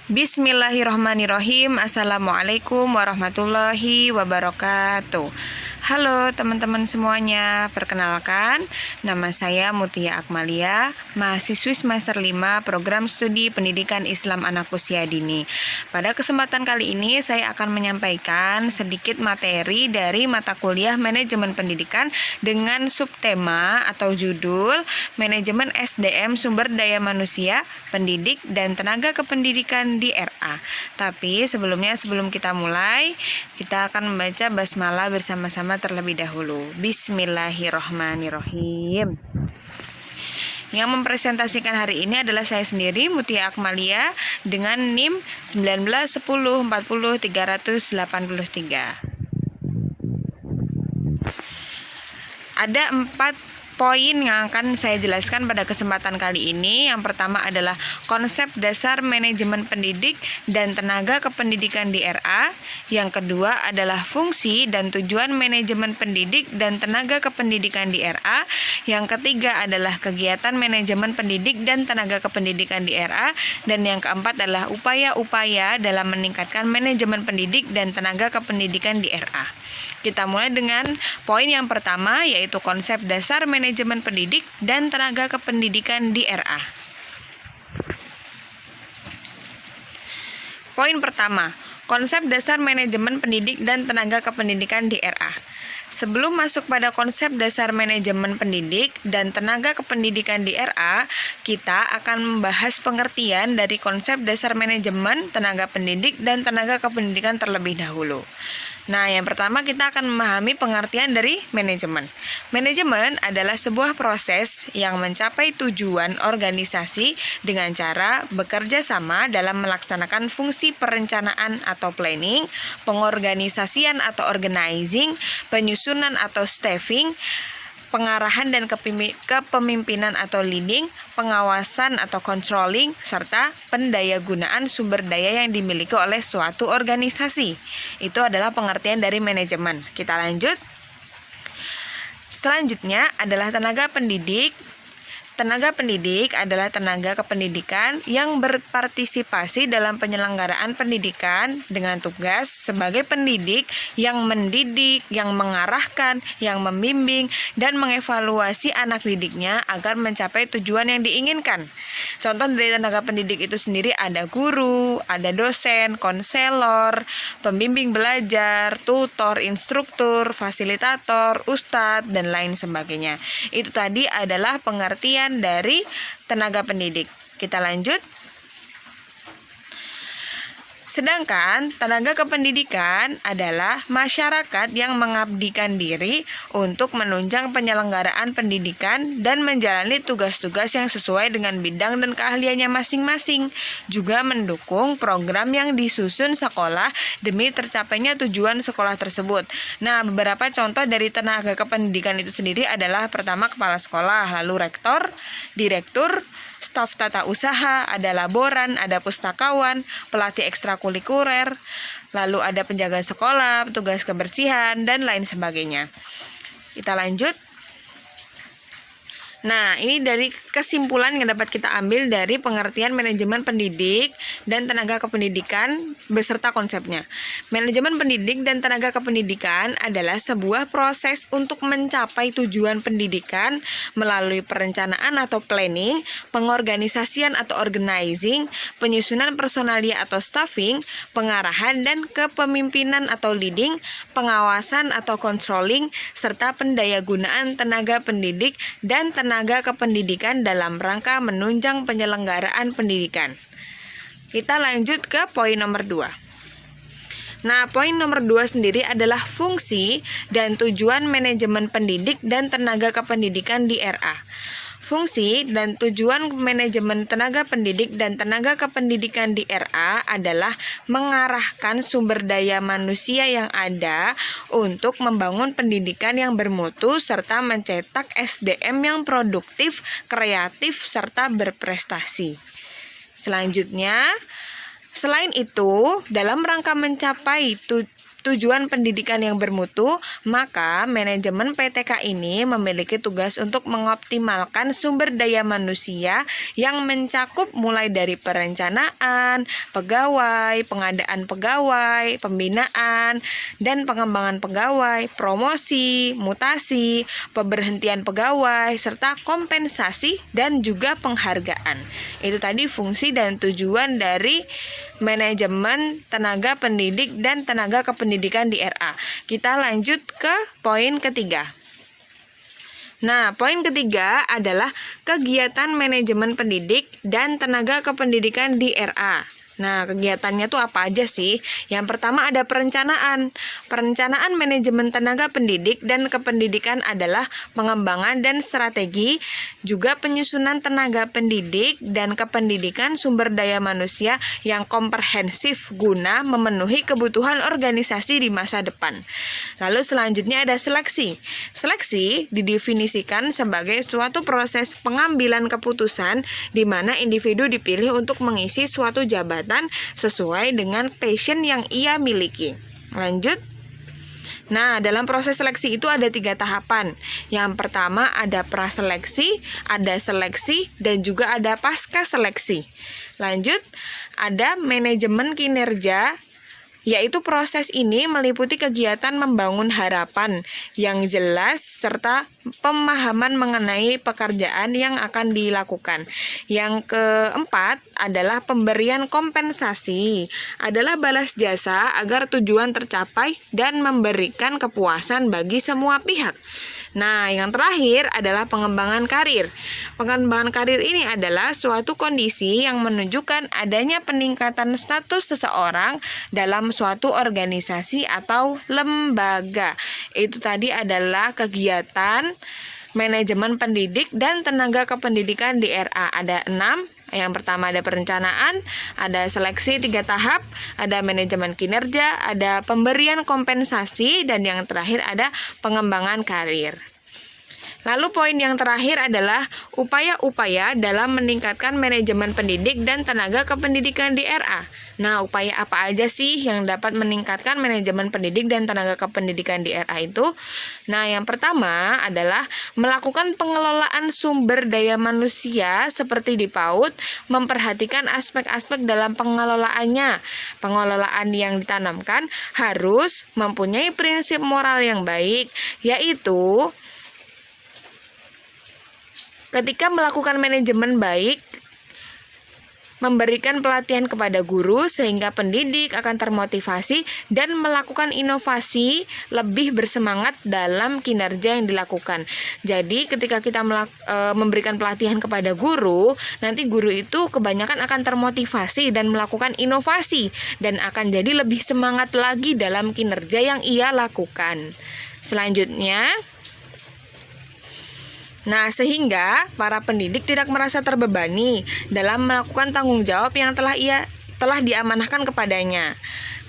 Bismillahirrahmanirrahim. Assalamualaikum warahmatullahi wabarakatuh. Halo teman-teman semuanya, perkenalkan nama saya Mutia Akmalia, mahasiswi semester 5 Program Studi Pendidikan Islam Anak Usia Dini. Pada kesempatan kali ini saya akan menyampaikan sedikit materi dari mata kuliah Manajemen Pendidikan dengan subtema atau judul Manajemen SDM Sumber Daya Manusia, Pendidik dan Tenaga Kependidikan di RA. Tapi sebelum kita mulai, kita akan membaca basmalah bersama-sama terlebih dahulu. Bismillahirrahmanirrahim. Yang mempresentasikan hari ini adalah saya sendiri, Mutia Akmalia, dengan NIM 1910400383. Ada 4 poin yang akan saya jelaskan pada kesempatan kali ini. Yang pertama adalah konsep dasar manajemen pendidik dan tenaga kependidikan di RA. Yang kedua adalah fungsi dan tujuan manajemen pendidik dan tenaga kependidikan di RA. Yang ketiga adalah kegiatan manajemen pendidik dan tenaga kependidikan di RA. Dan yang keempat adalah upaya-upaya dalam meningkatkan manajemen pendidik dan tenaga kependidikan di RA. Kita mulai dengan poin yang pertama, yaitu konsep dasar manajemen pendidik dan tenaga kependidikan di RA. Poin pertama, konsep dasar manajemen pendidik dan tenaga kependidikan di RA. Sebelum masuk pada konsep dasar manajemen pendidik dan tenaga kependidikan di RA, kita akan membahas pengertian dari konsep dasar manajemen, tenaga pendidik, dan tenaga kependidikan terlebih dahulu. Nah, yang pertama kita akan memahami pengertian dari manajemen. Manajemen adalah sebuah proses yang mencapai tujuan organisasi dengan cara bekerja sama dalam melaksanakan fungsi perencanaan atau planning, pengorganisasian atau organizing, penyusunan atau staffing, pengarahan dan kepemimpinan atau leading, pengawasan atau controlling, serta pendayagunaan sumber daya yang dimiliki oleh suatu organisasi. Itu adalah pengertian dari manajemen. Kita lanjut. Selanjutnya adalah tenaga pendidik. Tenaga pendidik adalah tenaga kependidikan yang berpartisipasi dalam penyelenggaraan pendidikan dengan tugas sebagai pendidik yang mendidik, yang mengarahkan, yang membimbing, dan mengevaluasi anak didiknya agar mencapai tujuan yang diinginkan. Contoh dari tenaga pendidik itu sendiri ada guru, ada dosen, konselor, pembimbing belajar, tutor, instruktur, fasilitator, ustadz, dan lain sebagainya. Itu tadi adalah pengertian dari tenaga pendidik. Kita lanjut. Sedangkan tenaga kependidikan adalah masyarakat yang mengabdikan diri untuk menunjang penyelenggaraan pendidikan dan menjalani tugas-tugas yang sesuai dengan bidang dan keahliannya masing-masing, juga mendukung program yang disusun sekolah demi tercapainya tujuan sekolah tersebut. Nah, beberapa contoh dari tenaga kependidikan itu sendiri adalah pertama kepala sekolah, lalu rektor, direktur, staf tata usaha, ada laboran, ada pustakawan, pelatih ekstrakurikuler, lalu ada penjaga sekolah, petugas kebersihan, dan lain sebagainya. Kita lanjut. Nah, ini dari kesimpulan yang dapat kita ambil dari pengertian manajemen pendidik dan tenaga kependidikan beserta konsepnya. Manajemen pendidik dan tenaga kependidikan adalah sebuah proses untuk mencapai tujuan pendidikan melalui perencanaan atau planning, pengorganisasian atau organizing, penyusunan personalia atau staffing, pengarahan dan kepemimpinan atau leading, pengawasan atau controlling, serta pendayagunaan tenaga pendidik dan tenaga kependidikan dalam rangka menunjang penyelenggaraan pendidikan. Kita lanjut ke poin nomor 2. Nah, poin nomor 2 sendiri adalah fungsi dan tujuan manajemen pendidik dan tenaga kependidikan di RA. Fungsi dan tujuan manajemen tenaga pendidik dan tenaga kependidikan di RA adalah mengarahkan sumber daya manusia yang ada untuk membangun pendidikan yang bermutu serta mencetak SDM yang produktif, kreatif, serta berprestasi. Selanjutnya, selain itu, dalam rangka mencapai tujuan pendidikan yang bermutu, maka manajemen PTK ini memiliki tugas untuk mengoptimalkan sumber daya manusia yang mencakup mulai dari perencanaan, pegawai, pengadaan pegawai, pembinaan, dan pengembangan pegawai, promosi, mutasi, pemberhentian pegawai, serta kompensasi dan juga penghargaan. Itu tadi fungsi dan tujuan dari manajemen tenaga pendidik dan tenaga kependidikan di RA. Kita lanjut ke poin ketiga. Nah, poin ketiga adalah kegiatan manajemen pendidik dan tenaga kependidikan di RA. Nah, kegiatannya tuh apa aja sih? Yang pertama ada perencanaan. Perencanaan manajemen tenaga pendidik dan kependidikan adalah pengembangan dan strategi, juga penyusunan tenaga pendidik dan kependidikan sumber daya manusia yang komprehensif guna memenuhi kebutuhan organisasi di masa depan. Lalu selanjutnya ada seleksi. Seleksi didefinisikan sebagai suatu proses pengambilan keputusan di mana individu dipilih untuk mengisi suatu jabatan sesuai dengan passion yang ia miliki. Lanjut. Nah, dalam proses seleksi itu ada 3 tahapan. Yang pertama ada praseleksi, ada seleksi, dan juga ada pasca seleksi. Lanjut, ada manajemen kinerja, yaitu proses ini meliputi kegiatan membangun harapan yang jelas serta pemahaman mengenai pekerjaan yang akan dilakukan. Yang keempat adalah pemberian kompensasi, adalah balas jasa agar tujuan tercapai dan memberikan kepuasan bagi semua pihak. Nah, yang terakhir adalah pengembangan karir. Pengembangan karir ini adalah suatu kondisi yang menunjukkan adanya peningkatan status seseorang dalam suatu organisasi atau lembaga. Itu tadi adalah kegiatan manajemen pendidik dan tenaga kependidikan di RA. Ada 6. Yang pertama ada perencanaan, ada seleksi 3 tahap, ada manajemen kinerja, ada pemberian kompensasi, dan yang terakhir ada pengembangan karir. Lalu poin yang terakhir adalah upaya-upaya dalam meningkatkan manajemen pendidik dan tenaga kependidikan di RA. Nah, upaya apa aja sih yang dapat meningkatkan manajemen pendidik dan tenaga kependidikan di RA itu? Nah, yang pertama adalah melakukan pengelolaan sumber daya manusia seperti di PAUD, memperhatikan aspek-aspek dalam pengelolaannya. Pengelolaan yang ditanamkan harus mempunyai prinsip moral yang baik, yaitu ketika melakukan manajemen baik, memberikan pelatihan kepada guru sehingga pendidik akan termotivasi dan melakukan inovasi lebih bersemangat dalam kinerja yang dilakukan. Jadi ketika kita memberikan pelatihan kepada guru, nanti guru itu kebanyakan akan termotivasi dan melakukan inovasi dan akan jadi lebih semangat lagi dalam kinerja yang ia lakukan. Selanjutnya, nah, sehingga para pendidik tidak merasa terbebani dalam melakukan tanggung jawab yang telah diamanahkan kepadanya.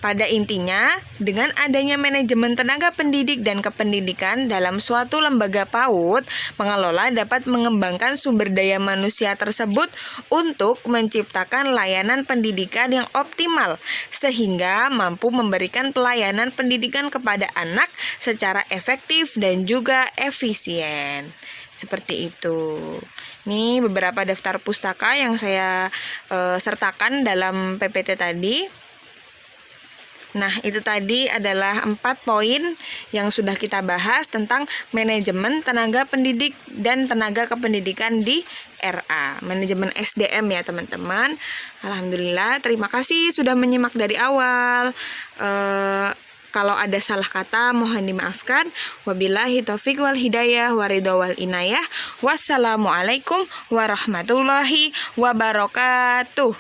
Pada intinya, dengan adanya manajemen tenaga pendidik dan kependidikan dalam suatu lembaga PAUD, pengelola dapat mengembangkan sumber daya manusia tersebut untuk menciptakan layanan pendidikan yang optimal, sehingga mampu memberikan pelayanan pendidikan kepada anak secara efektif dan juga efisien. Seperti itu. Ini beberapa daftar pustaka yang saya sertakan dalam PPT tadi. Nah, itu tadi adalah 4 poin yang sudah kita bahas tentang manajemen tenaga pendidik dan tenaga kependidikan di RA. Manajemen SDM ya, teman-teman. Alhamdulillah, terima kasih sudah menyimak dari awal. Kalau ada salah kata mohon dimaafkan. Wabillahi taufiq wal hidayah waridho wal inayah. Wassalamualaikum warahmatullahi wabarakatuh.